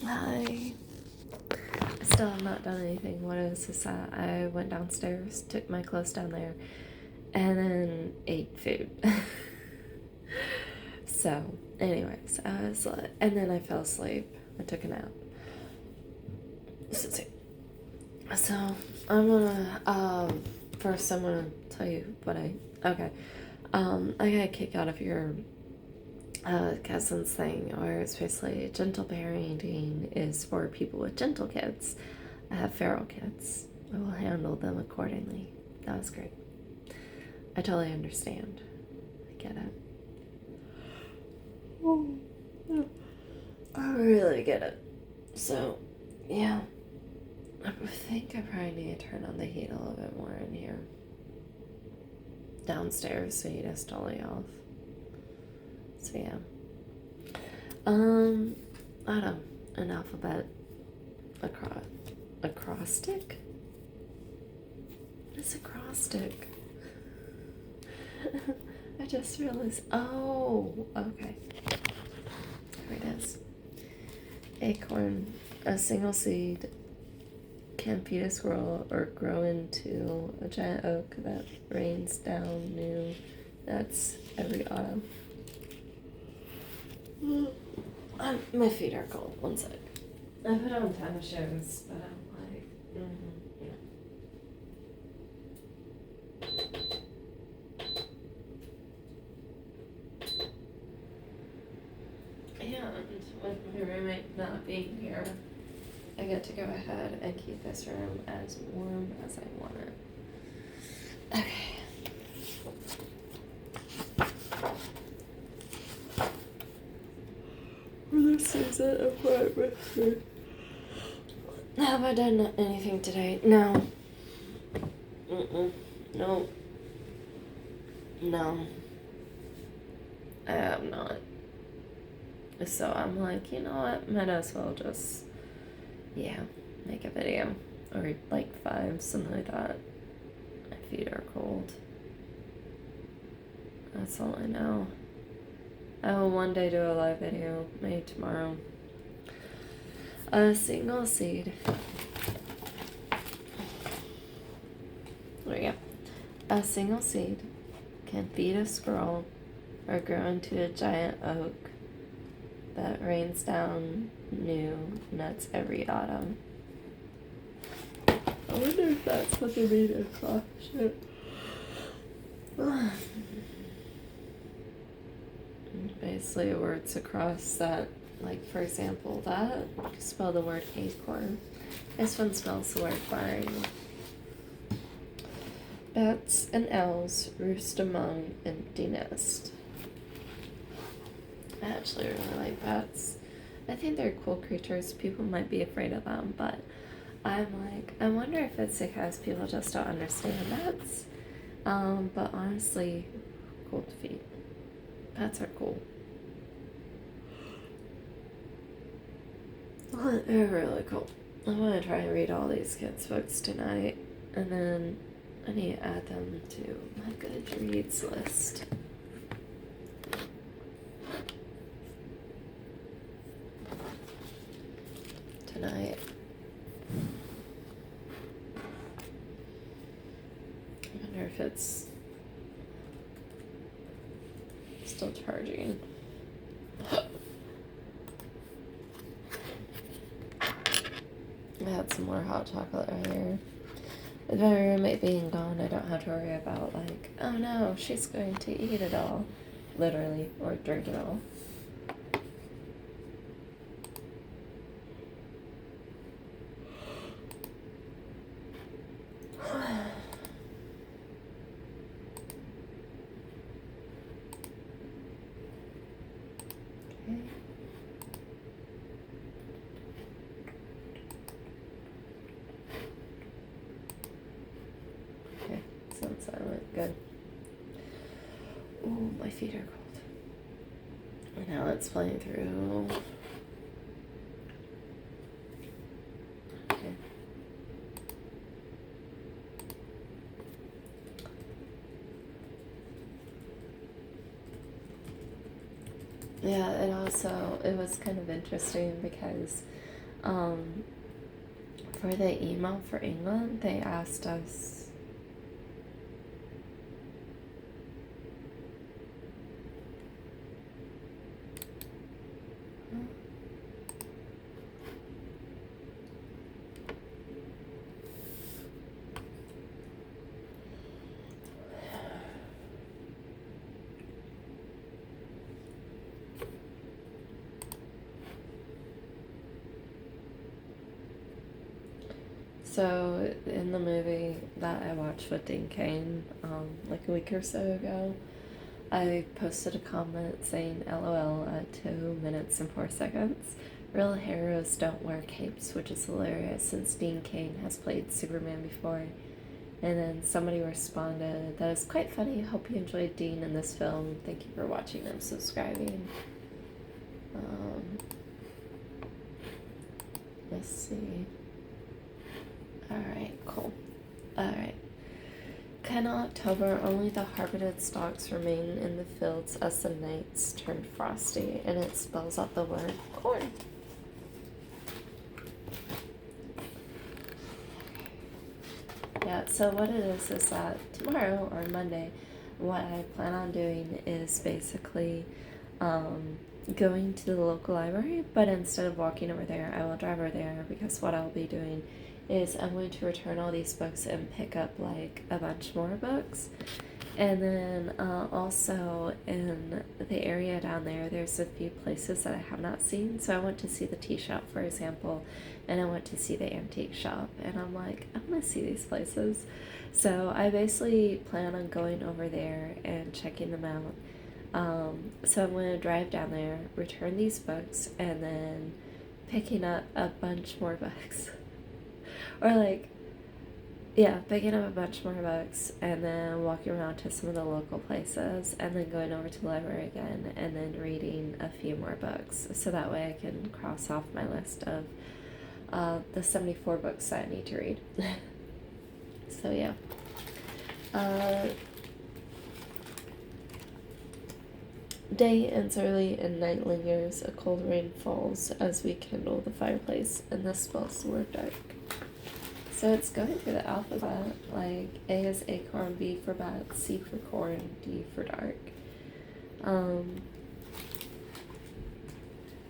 Hi. I still have not done anything. What is this? I went downstairs, took my clothes down there, and then ate food. So, anyways, and then I fell asleep. I took a nap. So I'm gonna, first I'm gonna tell you what okay. I got a kick out of your cousin's thing, where it's basically gentle parenting is for people with gentle kids. I have feral kids. I will handle them accordingly. That was great. I totally understand. I get it. I really get it. So, yeah. I think I probably need to turn on the heat a little bit more in here. Downstairs, so heat is totally off. So, yeah. I don't know. An alphabet acrostic? What's acrostic? I just realized. Oh, okay. Here it is. Acorn, a single seed, can feed a squirrel or grow into a giant oak that rains down new nuts every autumn. My feet are cold. One sec. I put on tennis shoes, but I'm like, And with my roommate not being here, I get to go ahead and keep this room as warm as I want it. Okay. This is an apartment. Have I done anything today? No. No. No. I have not. So I'm like, you know what? Might as well just, make a video. Or like 5, something like that. My feet are cold. That's all I know. I will one day do a live video, maybe tomorrow. A single seed. There we go. A single seed can feed a squirrel or grow into a giant oak that rains down new nuts every autumn. I wonder if that's what they made it for. Shit. Basically, words across that, like, for example, that, spell the word acorn. This one spells the word barn. Bats and owls roost among empty nest. I actually really like bats. I think they're cool creatures. People might be afraid of them, but I'm like, I wonder if it's because people just don't understand bats. But honestly, cool to feed. Bats are cool. They're really cool. I'm gonna try and read all these kids' books tonight, and then I need to add them to my Goodreads list. Tonight. I wonder if it's still charging. I had some more hot chocolate earlier. With my roommate being gone, I don't have to worry about, like, oh no, she's going to eat it all. Literally, or drink it all. Okay, sounds silent. Good. Ooh, my feet are cold. And now it's playing through. Okay. Yeah, it was kind of interesting because Um, for the email for England, they asked us. So, in the movie that I watched with Dean Cain, like a week or so ago, I posted a comment saying LOL at 2 minutes and 4 seconds. Real heroes don't wear capes, which is hilarious since Dean Cain has played Superman before. And then somebody responded, that is quite funny. Hope you enjoyed Dean in this film. Thank you for watching and subscribing. Let's see. Alright, cool. Alright. Kind of October, only the harvested stalks remain in the fields as the nights turn frosty, and it spells out the word corn. Yeah, so what it is that tomorrow or Monday, what I plan on doing is basically going to the local library, but instead of walking over there, I will drive over there because what I'll be doing is I'm going to return all these books and pick up like a bunch more books. And then also in the area down there, there's a few places that I have not seen. So I went to see the tea shop, for example, and I went to see the antique shop. And I'm like, I want to see these places. So I basically plan on going over there and checking them out. So I'm going to drive down there, return these books, and then picking up a bunch more books. Or like, yeah, picking up a bunch more books and then walking around to some of the local places and then going over to the library again and then reading a few more books. So that way I can cross off my list of the 74 books that I need to read. So yeah. Day ends early and night lingers. A cold rain falls as we kindle the fireplace and the spells the word dark. So it's going through the alphabet, like A is acorn, B for bat, C for corn, D for dark.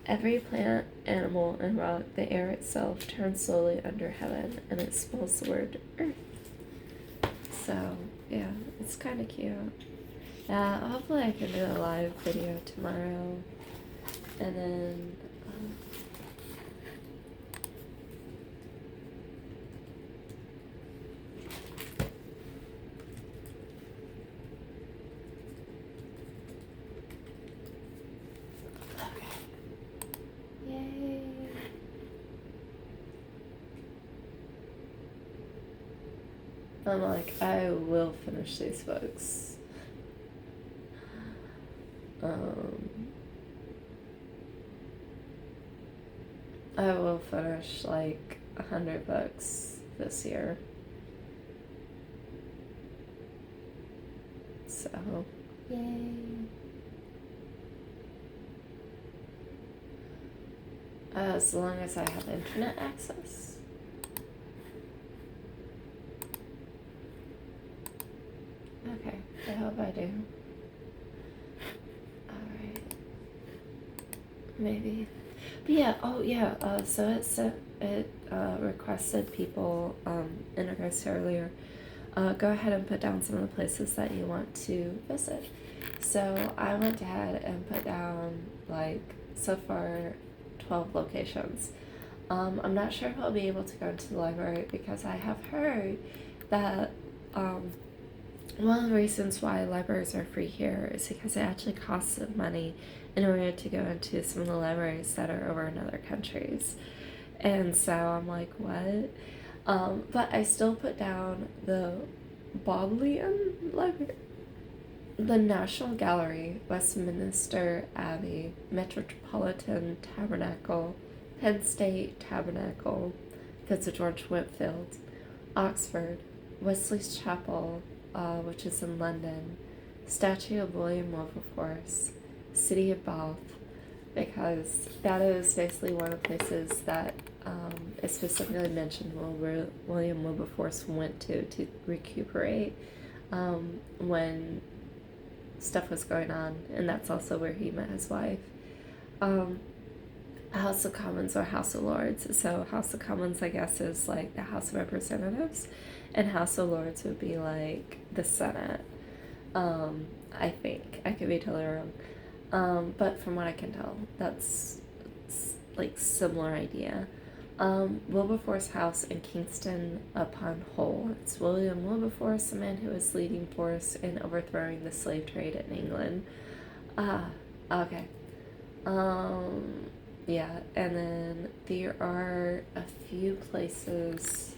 Every plant, animal, and rock, the air itself turns slowly under heaven, and it spells the word earth. So, yeah, it's kind of cute. Yeah, hopefully I can do a live video tomorrow, and then I'm like, I will finish these books. I will finish like 100 books this year. So, yay. As long as I have internet access. Okay, I hope I do. Alright. Maybe. But yeah, oh yeah, so it requested people in regards to earlier, go ahead and put down some of the places that you want to visit. So I went ahead and put down like so far 12 locations. I'm not sure if I'll be able to go into the library because I have heard that one of the reasons why libraries are free here is because it actually costs them money in order to go into some of the libraries that are over in other countries. And so I'm like, what? But I still put down the Bodleian Library, the National Gallery, Westminster Abbey, Metropolitan Tabernacle, Penn State Tabernacle, because of George Whitfield, Oxford, Wesley's Chapel, which is in London, statue of William Wilberforce, City of Bath, because that is basically one of the places that is specifically mentioned where William Wilberforce went to recuperate when stuff was going on, and that's also where he met his wife. House of Commons or House of Lords. So House of Commons, I guess, is like the House of Representatives, and House of Lords would be like the Senate. I think I could be totally wrong, but from what I can tell, that's like similar idea. Wilberforce House in Kingston upon Hull. It's William Wilberforce, the man who was leading force in overthrowing the slave trade in England. Okay. Yeah, and then there are a few places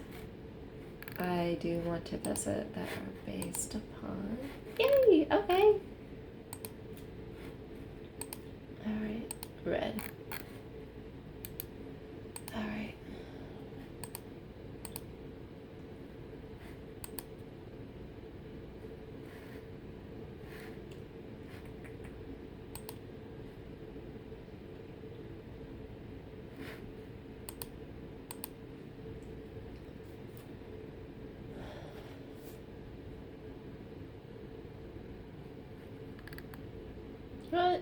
I do want to visit that are based upon. Yay! Okay. Alright, red. Alright. What?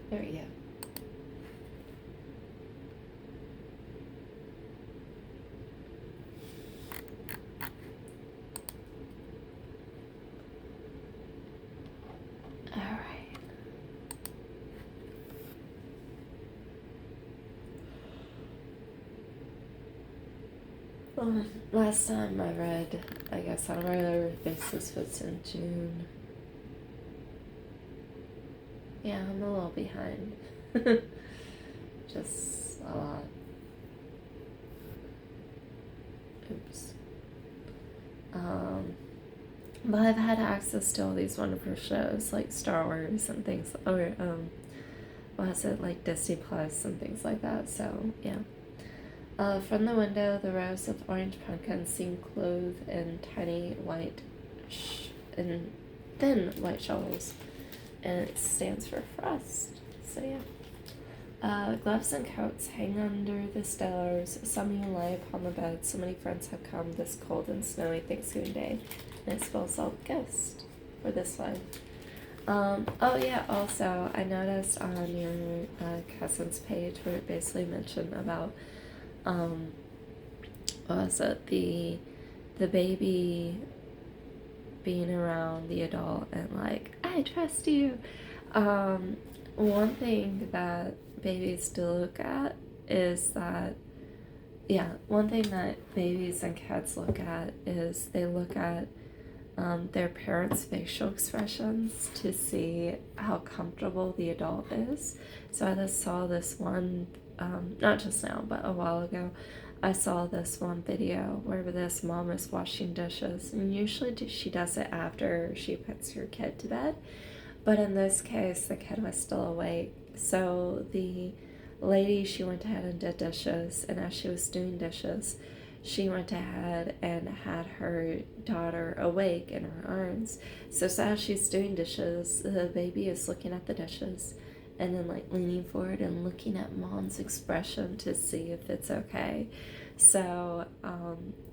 There we go. Alright. Well, last time I read, I guess on a regular basis was in June. Yeah, I'm a little behind. Just a lot. Oops. But I've had access to all these wonderful shows like Star Wars and things, or what is it, like Disney Plus and things like that. So yeah. From the window, the rows of orange pumpkins seem clothed in tiny white, in thin white shovels, and it stands for frost. So yeah. Gloves and coats hang under the stairs. Some even lie upon the bed. So many friends have come this cold and snowy Thanksgiving Day, and it spells out ghost for this one. Oh yeah, also, I noticed on your cousin's page where it basically mentioned about, what was it, the baby being around the adult and like, I trust you. One thing that babies do look at is that, one thing that babies and kids look at is they look at their parents' facial expressions to see how comfortable the adult is. So I just saw this one, not just now, but a while ago, I saw this one video where this mom is washing dishes, and usually she does it after she puts her kid to bed. But in this case, the kid was still awake. So the lady, she went ahead and did dishes, and as she was doing dishes, she went ahead and had her daughter awake in her arms. So as she's doing dishes, the baby is looking at the dishes and then like leaning forward and looking at mom's expression to see if it's okay. So,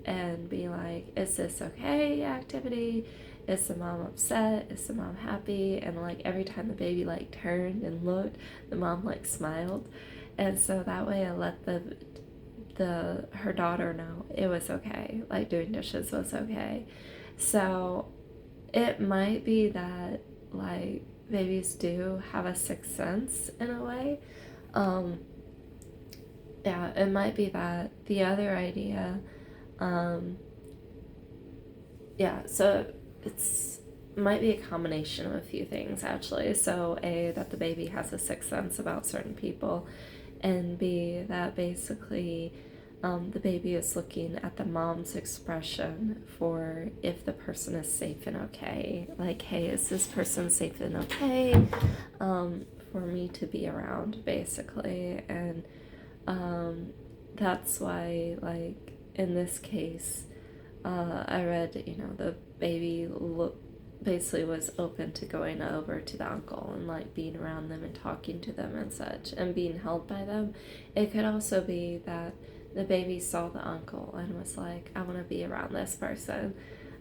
and be like, is this okay activity? Is the mom upset? Is the mom happy? And like every time the baby like turned and looked, the mom like smiled. And so that way I let her daughter know it was okay, like doing dishes was okay. So it might be that like babies do have a sixth sense in a way. Yeah, it might be that. The other idea, so it's might be a combination of a few things actually. So A, that the baby has a sixth sense about certain people, and B, that basically the baby is looking at the mom's expression for if the person is safe and okay. Like, hey, is this person safe and okay for me to be around, basically? And that's why, like, in this case, I read, the baby basically was open to going over to the uncle and like being around them and talking to them and such and being held by them. It could also be that the baby saw the uncle and was like, I want to be around this person.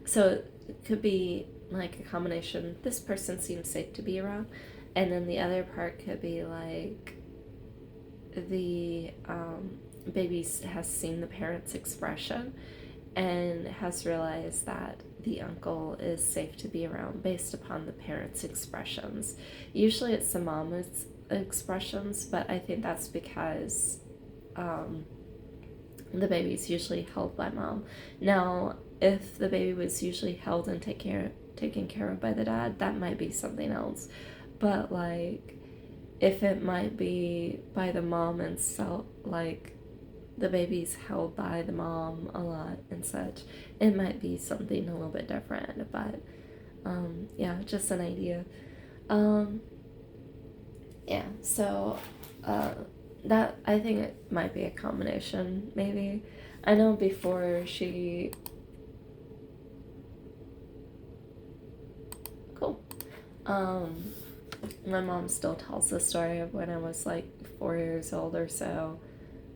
So it could be like a combination. This person seems safe to be around. And then the other part could be like the baby has seen the parent's expression and has realized that the uncle is safe to be around based upon the parent's expressions. Usually it's the mom's expressions, but I think that's because the baby's usually held by mom. Now, if the baby was usually held and taken care of by the dad, that might be something else. But like, if it might be by the mom and so like the baby's held by the mom a lot and such, it might be something a little bit different. But yeah, just an idea. Yeah, so that, I think it might be a combination, maybe. I know before she... Cool. My mom still tells the story of when I was like 4 years old or so,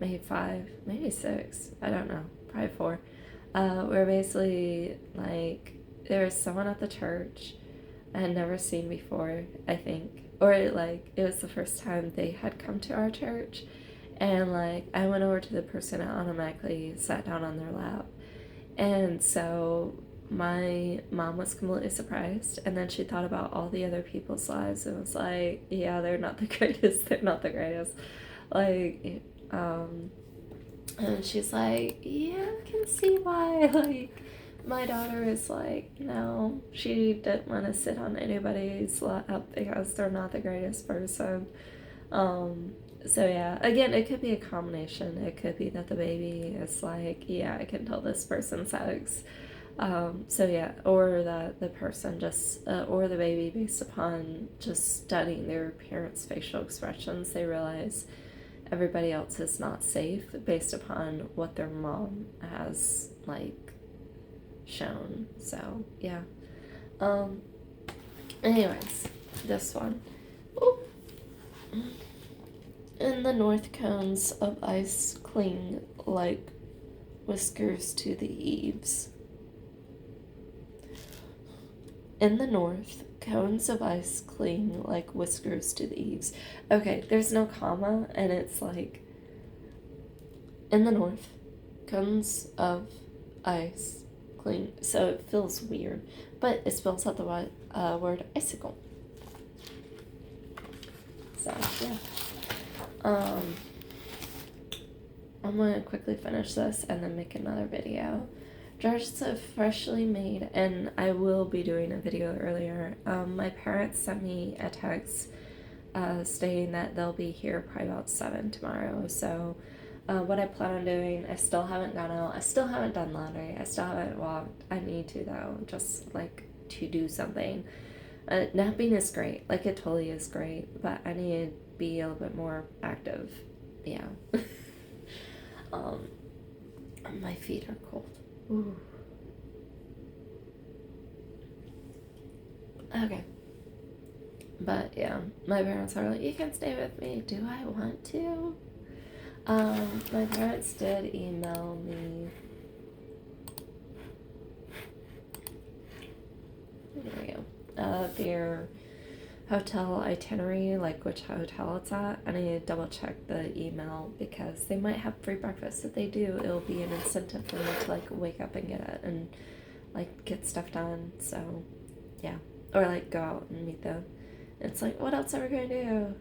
maybe 5, maybe 6, I don't know, probably 4. Where basically, like, there was someone at the church I had never seen before, I think. Or, like, it was the first time they had come to our church. And, like, I went over to the person and automatically sat down on their lap. And so my mom was completely surprised. And then she thought about all the other people's lives and was like, yeah, they're not the greatest. They're not the greatest. Like, and she's like, yeah, I can see why. Like, my daughter is like, no, she didn't want to sit on anybody's lap because they're not the greatest person. So yeah, again, it could be a combination. It could be that the baby is like, yeah, I can tell this person's sex. So yeah, or that the person just, or the baby, based upon just studying their parents' facial expressions, they realize everybody else is not safe based upon what their mom has, like, shown. So yeah. Anyways, this one. Ooh. In the north, cones of ice cling like whiskers to the eaves. In the north, cones of ice cling like whiskers to the eaves. Okay, there's no comma, and it's like, in the north, cones of ice cling. So it feels weird, but it spells out the word icicle. So, yeah. I'm gonna quickly finish this and then make another video. Jars of freshly made, and I will be doing a video earlier. My parents sent me a text stating that they'll be here probably about 7 tomorrow. So what I plan on doing, I still haven't gone out. I still haven't done laundry. I still haven't walked. I need to, though, just like to do something. Napping is great. Like, it totally is great, but I need to be a little bit more active. Yeah. My feet are cold. Ooh. Okay. But yeah, my parents are like, you can stay with me. Do I want to? My parents did email me. There we go. Their hotel itinerary, like which hotel it's at. I need to double check the email because they might have free breakfast. If they do, it'll be an incentive for me to like wake up and get it and like get stuff done. So yeah, or like go out and meet them. It's like, what else are we gonna do?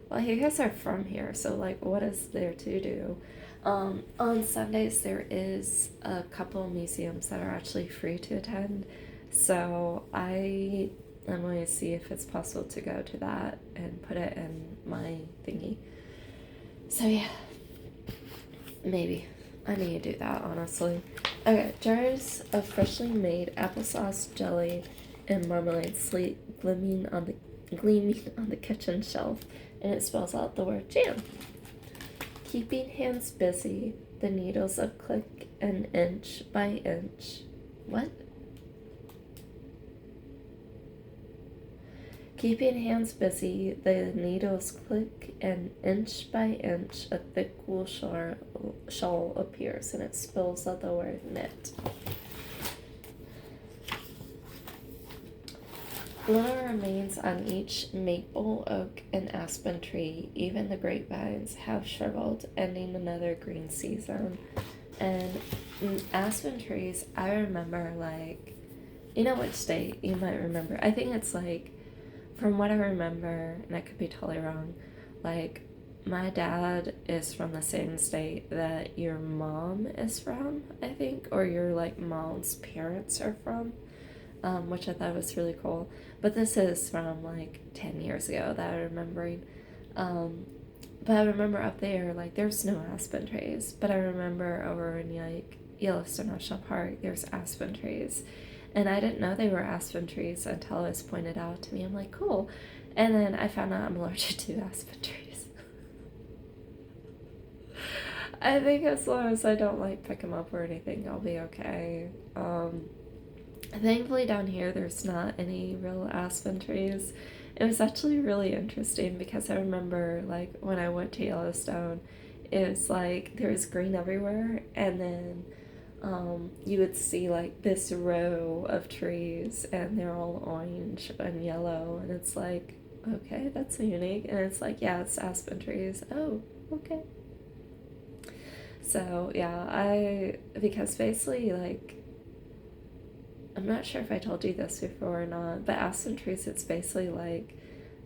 Well, you guys are from here, so like, what is there to do? On Sundays there is a couple museums that are actually free to attend. So I'm going to see if it's possible to go to that and put it in my thingy. So yeah, maybe. I need to do that, honestly. Okay, jars of freshly made applesauce, jelly, and marmalade gleaming on the kitchen shelf, and it spells out the word jam. Keeping hands busy, the needles a click and inch by inch What? Keeping hands busy, the needles click, and inch by inch, a thick wool shawl appears, and it spills out the word knit. Little remains on each maple, oak, and aspen tree. Even the grapevines have shriveled, ending another green season. And aspen trees, I remember, like, you know which state you might remember? I think it's like, from what I remember, and I could be totally wrong, like, my dad is from the same state that your mom is from, I think, or your, like, mom's parents are from. Which I thought was really cool. But this is from like 10 years ago that I'm remembering. But I remember up there, like, there's no aspen trees. But I remember over in like Yellowstone National Park, there's aspen trees. And I didn't know they were aspen trees until it was pointed out to me. I'm like, cool. And then I found out I'm allergic to aspen trees. I think as long as I don't like pick them up or anything, I'll be okay. Thankfully down here there's not any real aspen trees. It was actually really interesting because I remember, like, when I went to Yellowstone, it was like there was green everywhere, and then you would see like this row of trees and they're all orange and yellow, and it's like, okay, that's unique. And it's like, yeah, it's aspen trees. Oh, okay. So yeah, because basically, like, I'm not sure if I told you this before or not, but aspen trees, it's basically like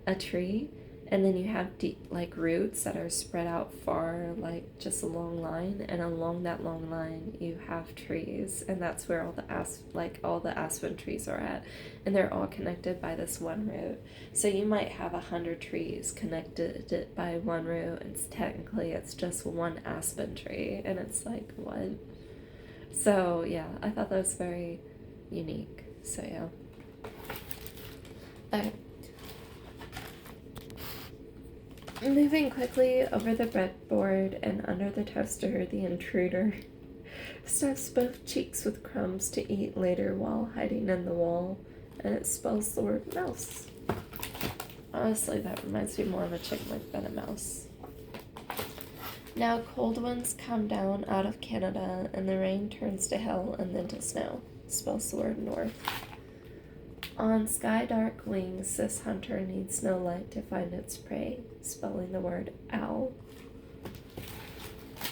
a tree, and then you have deep, like, roots that are spread out far, like just a long line, and along that long line you have trees, and that's where all the aspen trees are at, and they're all connected by this one root. So you might have 100 trees connected by one root, and technically it's just one aspen tree, and it's like, what? So yeah, I thought that was very unique. So yeah. Okay. Moving quickly over the breadboard and under the toaster, the intruder stuffs both cheeks with crumbs to eat later while hiding in the wall, and it spells the word mouse. Honestly, that reminds me more of a chick-lick than a mouse. Now cold winds come down out of Canada, and the rain turns to hail and then to snow. Spells the word north. On sky dark wings, this hunter needs no light to find its prey, spelling the word owl.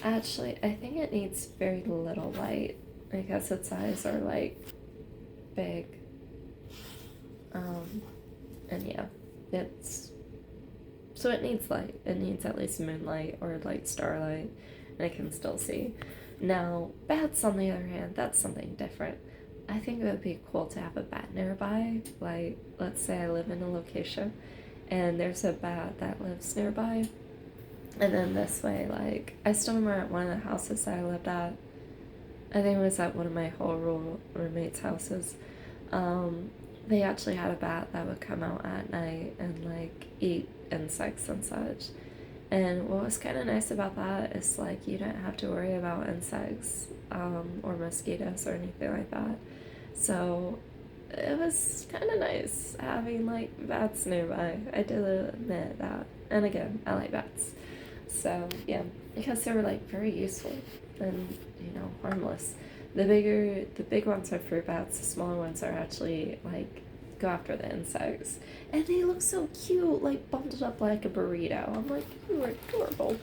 Actually, I think it needs very little light because its eyes are like big. And yeah, so it needs light. It needs at least moonlight or like starlight, and it can still see. Now, bats, on the other hand, that's something different. I think it would be cool to have a bat nearby. Like, let's say I live in a location and there's a bat that lives nearby. And then this way, like, I still remember at one of the houses that I lived at, I think it was at one of my whole roommates' houses, they actually had a bat that would come out at night and, like, eat insects and such. And what was kind of nice about that is, like, you didn't have to worry about insects or mosquitoes or anything like that. So it was kind of nice having, like, bats nearby. I did admit that. And again, I like bats. So yeah, because they were, like, very useful and, harmless. The big ones are fruit bats. The smaller ones are actually, like, go after the insects. And they look so cute, like, bundled up like a burrito. I'm like, you are adorable.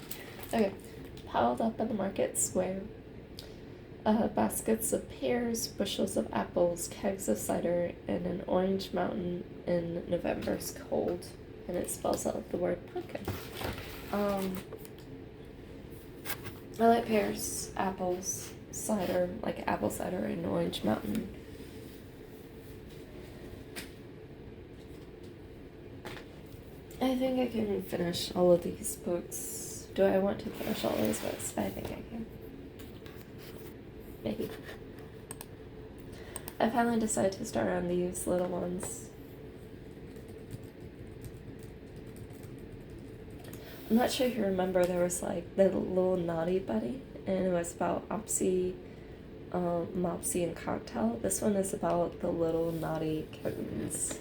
Okay, piled up in the market square. Baskets of pears, bushels of apples, kegs of cider, and an orange mountain in November's cold. And it spells out the word pumpkin. I like pears, apples, cider, like apple cider and orange mountain. I think I can finish all of these books. Do I want to finish all of these books? I think I can. Maybe. I finally decided to start on these little ones. I'm not sure if you remember, there was like the little naughty bunny, and it was about Opsy Mopsy and Cocktail. This one is about the little naughty kittens.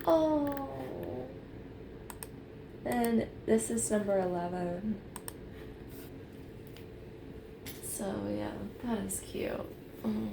Oh. And this is number 11. So yeah, that is cute. Mm.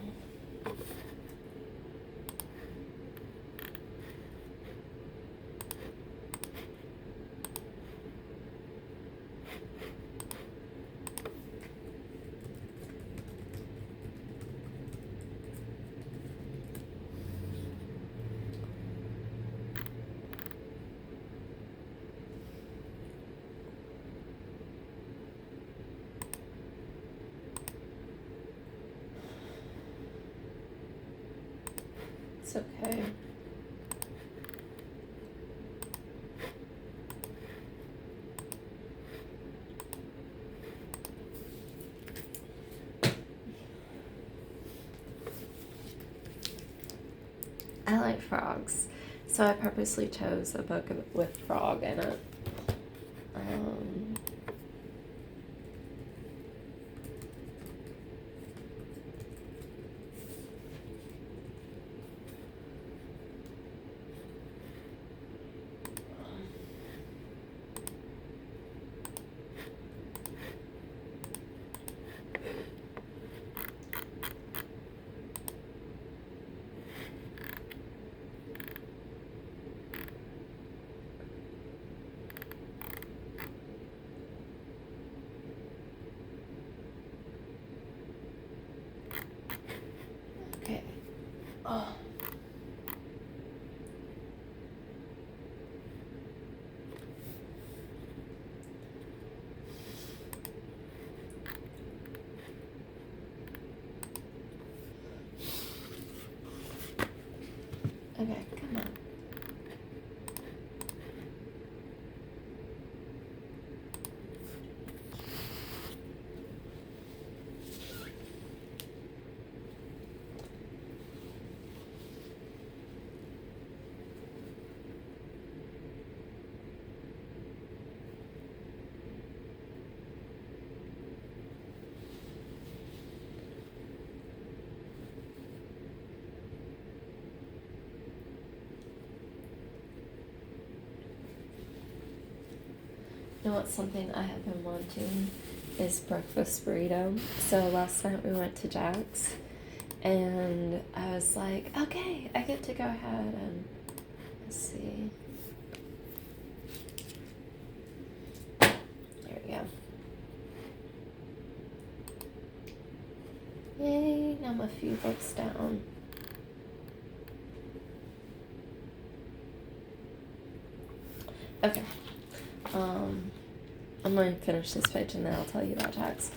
It's okay. I like frogs, so I purposely chose a book with frog in it. Um, okay. Oh. Okay, come on. You know what's something I have been wanting is breakfast burrito. So last night we went to Jack's and I was like, okay, I get to go ahead and let's see. There we go. Yay, now I'm a few books down. Okay. I'm going to finish this page and then I'll tell you about Jack's.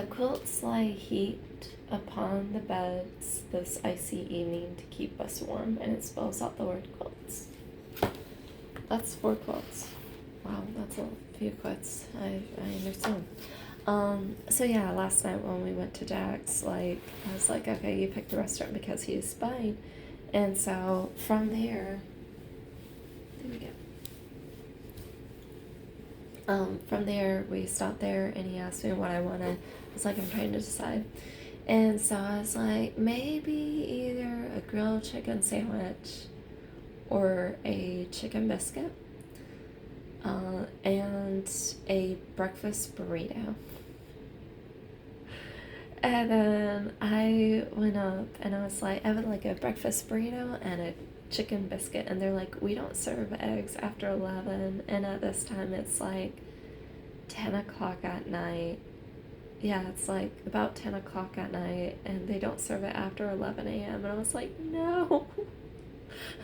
Quilts lie heaped upon the beds this icy evening to keep us warm, and it spells out the word quilts. That's 4 quilts. Wow, that's a few quilts. I understand. So yeah, last night when we went to Jack's, like, I was like, okay, you picked the restaurant because he is spine. And so from there we go. From there, we stopped there and he asked me what I wanted. I was like, I'm trying to decide. And so I was like, maybe either a grilled chicken sandwich or a chicken biscuit and a breakfast burrito. And then I went up and I was like, I would like a breakfast burrito and a chicken biscuit. And they're like, we don't serve eggs after 11. And at this time, it's like 10 o'clock at night. Yeah, it's like about 10 o'clock at night. And they don't serve it after 11 a.m. And I was like, no.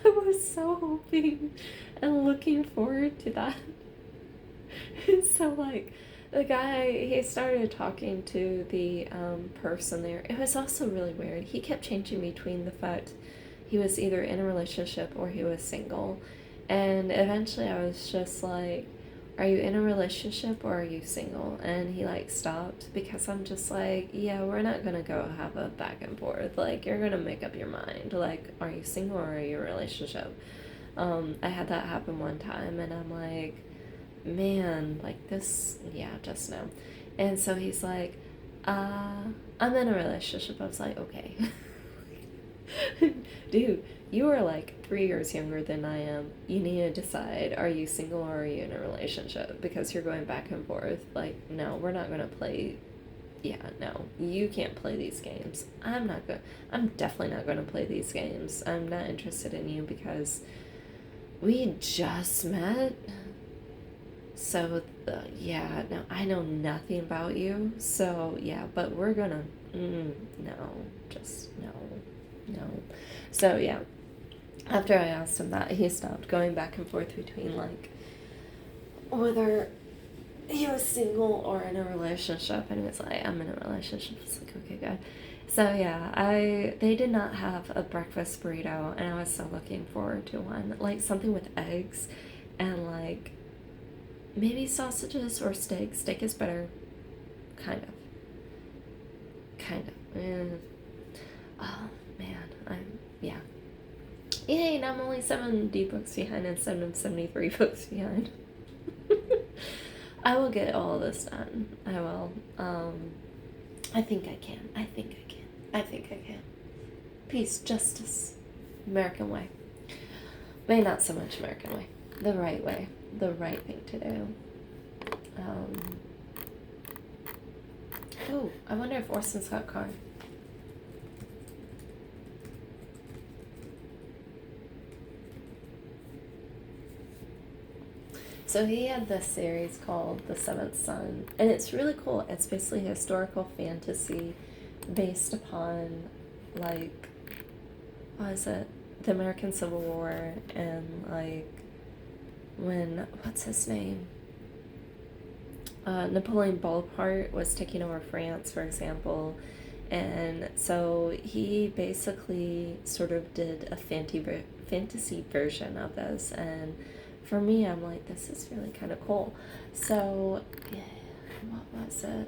I was so hoping and looking forward to that. And so, like, the guy, he started talking to the person there. It was also really weird. He kept changing between the fact he was either in a relationship or he was single. And eventually I was just like, are you in a relationship or are you single? And he like stopped because I'm just like, yeah, we're not gonna go have a back and forth. Like, you're gonna make up your mind. Like, are you single or are you in a relationship? I had that happen one time and I'm like, man, like this, yeah, just no. And so he's like, uh, I'm in a relationship. I was like, okay. Dude, you are like 3 years younger than I am. You need to decide, are you single or are you in a relationship? Because you're going back and forth. Like, no, we're not going to play. Yeah, no, you can't play these games. I'm definitely not going to play these games. I'm not interested in you because we just met. So, yeah, no, I know nothing about you. So, yeah, but we're gonna, no, just no, no. So, yeah, after I asked him that, he stopped going back and forth between, like, whether he was single or in a relationship. And he was like, I'm in a relationship. It's like, okay, good. So, yeah, they did not have a breakfast burrito, and I was so looking forward to one. Like, something with eggs and, like, maybe sausages or steak. Steak is better. Kind of. Kind of. Oh, man. Yeah. Yay, and I'm only 70 books behind instead of 73 books behind. I will get all of this done. I will. I think I can. I think I can. I think I can. Peace, justice, American way. Maybe not so much American way. The right way. The right thing to do. Oh, I wonder if Orson's got a car. So he had this series called The Seventh Son, and it's really cool. It's basically historical fantasy based upon, like, what is it? The American Civil War, and, like, what's his name? Napoleon Bonaparte was taking over France, for example, and so he basically sort of did a fantasy version of this, and for me, I'm like, this is really kind of cool. So, what was it?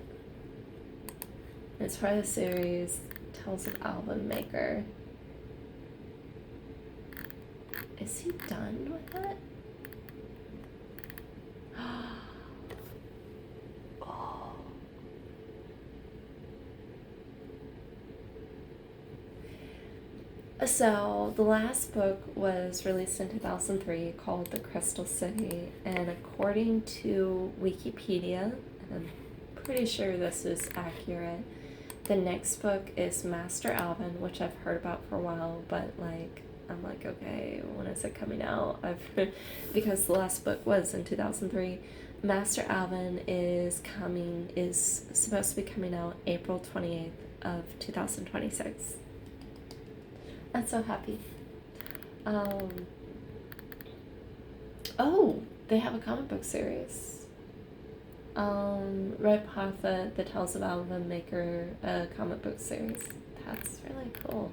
It's part of the series Tales of Alvin Maker. Is he done with it? Oh. So, the last book was released in 2003 called The Crystal City, and according to Wikipedia, and I'm pretty sure this is accurate, the next book is Master Alvin, which I've heard about for a while, but, like, I'm like, okay, when is it coming out? Because the last book was in 2003. Master Alvin is supposed to be coming out April 28th of 2026. I'm so happy. Oh, they have a comic book series. Red Prophet, The Tales of Alvin Maker, comic book series. That's really cool.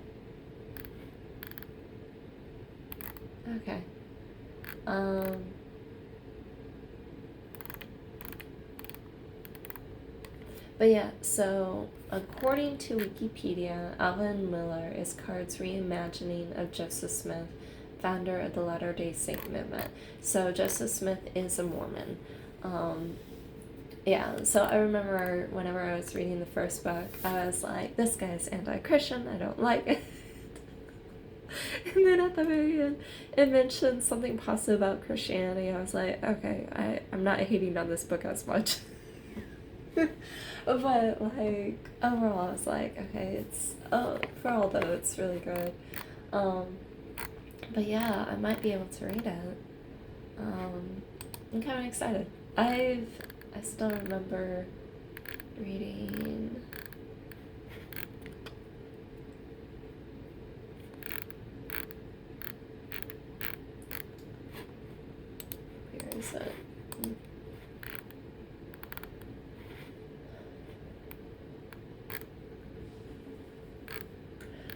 Okay. But yeah, so according to Wikipedia, Alvin Miller is Card's reimagining of Joseph Smith, founder of the Latter-day Saint movement. So Joseph Smith is a Mormon. Yeah, so I remember whenever I was reading the first book, I was like, this guy's anti-Christian, I don't like it. And then at the very end, it mentioned something positive about Christianity. I was like, okay, I'm not hating on this book as much. But, like, overall, I was like, okay, for all though, it's really good. But yeah, I might be able to read it. I'm kind of excited. I still remember reading. Where is it?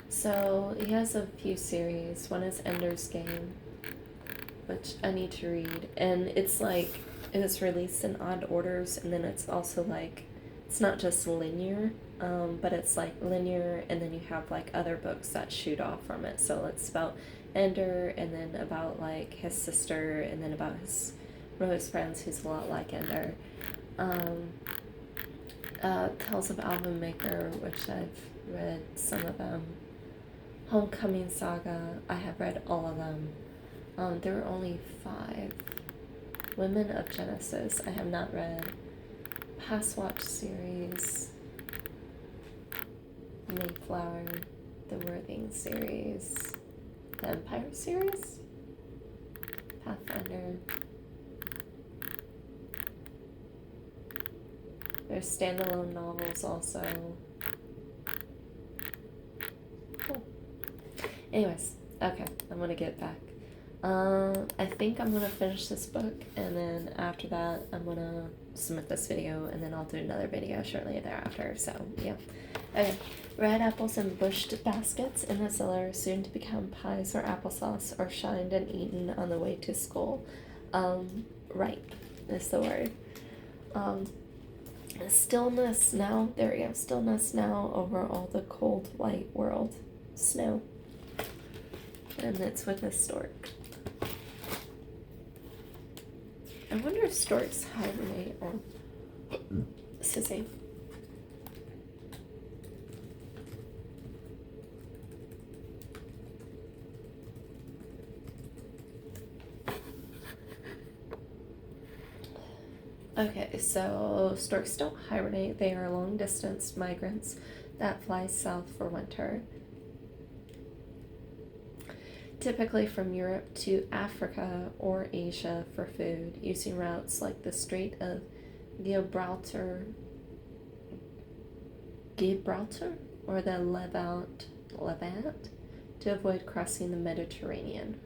So he has a few series. One is Ender's Game, which I need to read, and it's like it was released in odd orders, and then it's also like it's not just linear, but it's like linear, and then you have like other books that shoot off from it. So it's about Ender, and then about like his sister, and then about one of his friends who's a lot like Ender. Tales of Alvin Maker, which I've read some of them. Homecoming Saga, I have read all of them. There were only 5. Women of Genesis, I have not read. Past Watch series. Mayflower. The Worthing series. The Empire series. Pathfinder. There's standalone novels also. Cool. Anyways, okay, I'm gonna get back. I think I'm gonna finish this book, and then after that, I'm gonna submit this video, and then I'll do another video shortly thereafter. So yeah, okay. Red apples in bushed baskets in the cellar, soon to become pies or applesauce, or shined and eaten on the way to school. Ripe is the word. Stillness now. There we go. Stillness now over all the cold white world. Snow. And it's with a stork. I wonder if storks hibernate or sissy. Okay, so storks don't hibernate. They are long-distance migrants that fly south for winter. Typically from Europe to Africa or Asia for food, using routes like the Strait of Gibraltar or the Levant to avoid crossing the Mediterranean.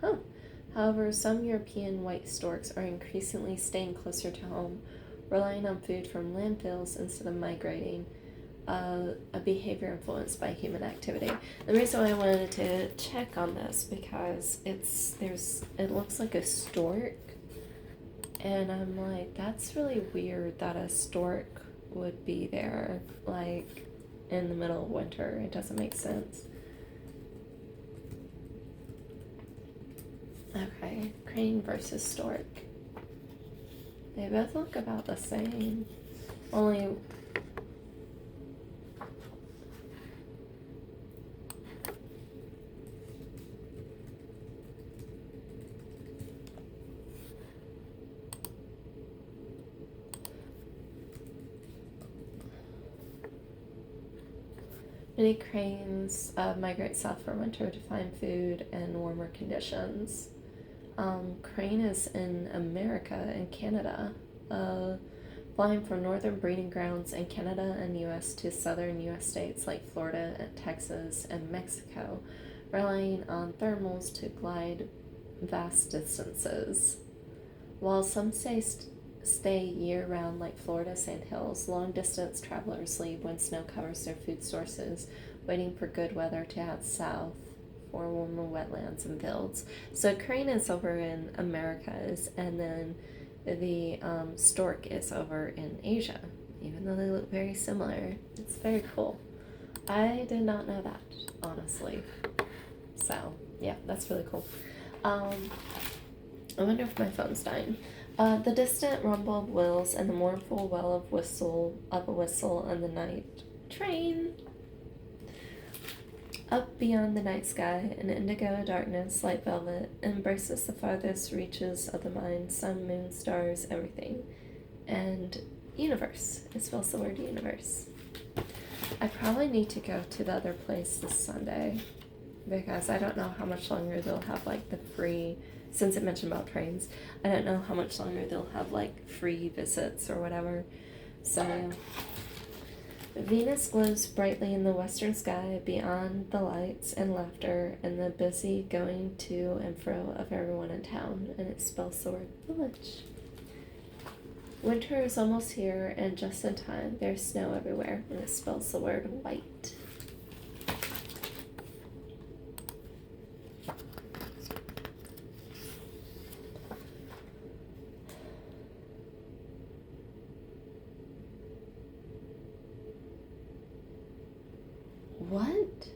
However, some European white storks are increasingly staying closer to home, relying on food from landfills instead of migrating, a behavior influenced by human activity. The reason why I wanted to check on this because it looks like a stork, and I'm like, that's really weird that a stork would be there like in the middle of winter. It doesn't make sense. Okay, crane versus stork. They both look about the same. Only many cranes migrate south for winter to find food and warmer conditions. Crane is in America and Canada, flying from northern breeding grounds in Canada and U.S. to southern U.S. states like Florida and Texas and Mexico, relying on thermals to glide vast distances. While some stay year-round like Florida sandhills, long-distance travelers leave when snow covers their food sources, waiting for good weather to head south for warmer wetlands and fields. So crane is over in Americas, and then the stork is over in Asia, even though they look very similar. It's very cool. I did not know that, honestly. So yeah, that's really cool. I wonder if my phone's dying. The distant rumble of wheels and the mournful wail of a whistle on the night train. Up beyond the night sky, an indigo darkness, like velvet, embraces the farthest reaches of the mind, sun, moon, stars, everything. And universe. It spells the word universe. I probably need to go to the other place this Sunday, because I don't know how much longer they'll have, like, the free, since it mentioned about trains, I don't know how much longer they'll have, like, free visits or whatever. So, yeah. Venus glows brightly in the western sky beyond the lights and laughter and the busy going to and fro of everyone in town, and it spells the word village. Winter is almost here, and just in time. There's snow everywhere, and it spells the word white. What?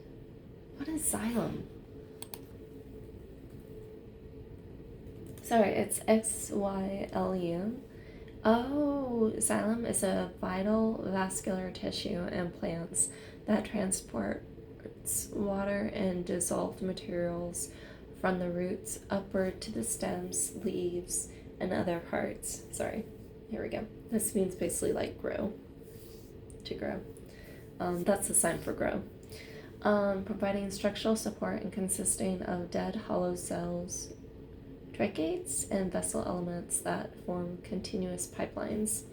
What is xylem? Sorry, it's XYLEM. Oh, xylem is a vital vascular tissue in plants that transports water and dissolved materials from the roots upward to the stems, leaves, and other parts. Sorry, here we go. This means basically like grow, to grow. That's the sign for grow. Providing structural support and consisting of dead hollow cells, tracheids, and vessel elements that form continuous pipelines.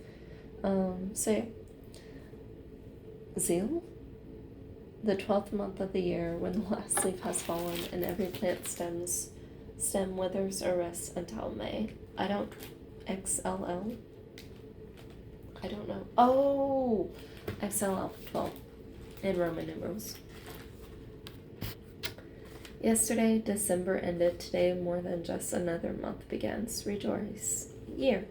So, Zeal, the 12th month of the year when the last leaf has fallen and every plant stem withers or rests until May. I don't, XLL? I don't know. Oh! XLL 12 in Roman numerals. Yesterday, December ended. Today, more than just another month begins. Rejoice. Year.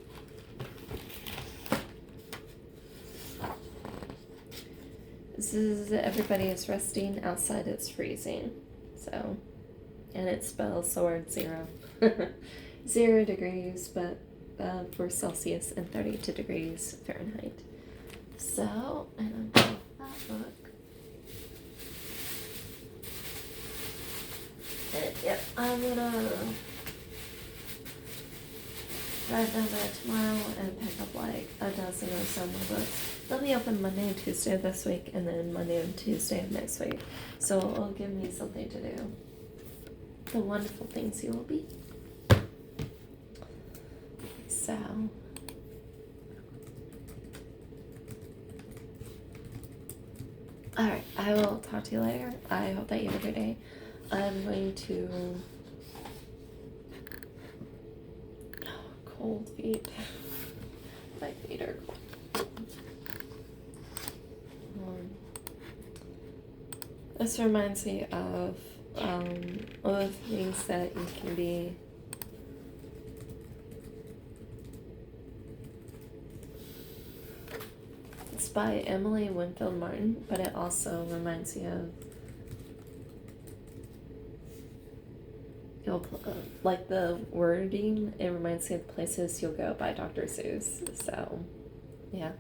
Everybody is resting. Outside it's freezing. So, and it spells sword 0. 0 degrees, but for Celsius, and 32 degrees Fahrenheit. So, and I'm going to that book. And, yep, I'm gonna drive down there tomorrow and pick up like a dozen or so more books. They'll be open Monday and Tuesday of this week, and then Monday and Tuesday of next week. So it'll give me something to do. The wonderful things you will be. So. Alright, I will talk to you later. I hope that you have a good day. I'm going to... cold feet. My feet are cold. This reminds me of all the things that you can be it's by Emily Winfield Martin, but it also reminds me of like the wording, it reminds me of Places You'll Go by Dr. Seuss. So yeah.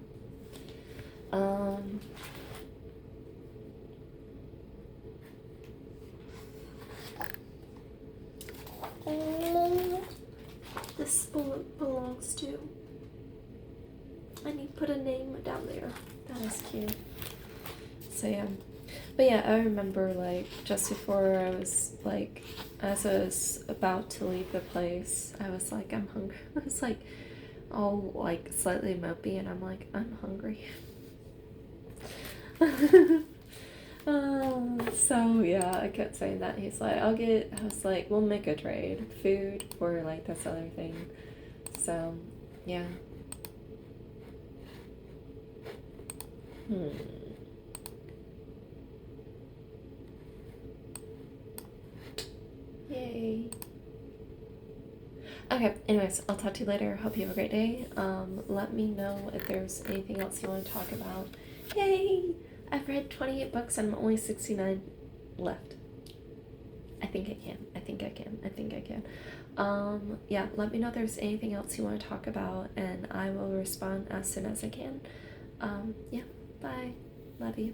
This belongs to. I need to put a name down there. That is cute. So yeah. But yeah, I remember like just before I was like, as I was about to leave the place, I was like, I'm hungry. I was like all like slightly mopey, and I'm like, I'm hungry. So yeah, I kept saying that. He's like, I was like, we'll make a trade. Food for like this other thing. So, yeah. Yay. Okay, anyways, I'll talk to you later. Hope you have a great day. Let me know if there's anything else you want to talk about. Yay! I've read 28 books and I'm only 69 left. I think I can. Yeah, let me know if there's anything else you want to talk about, and I will respond as soon as I can. Yeah, bye. Love you.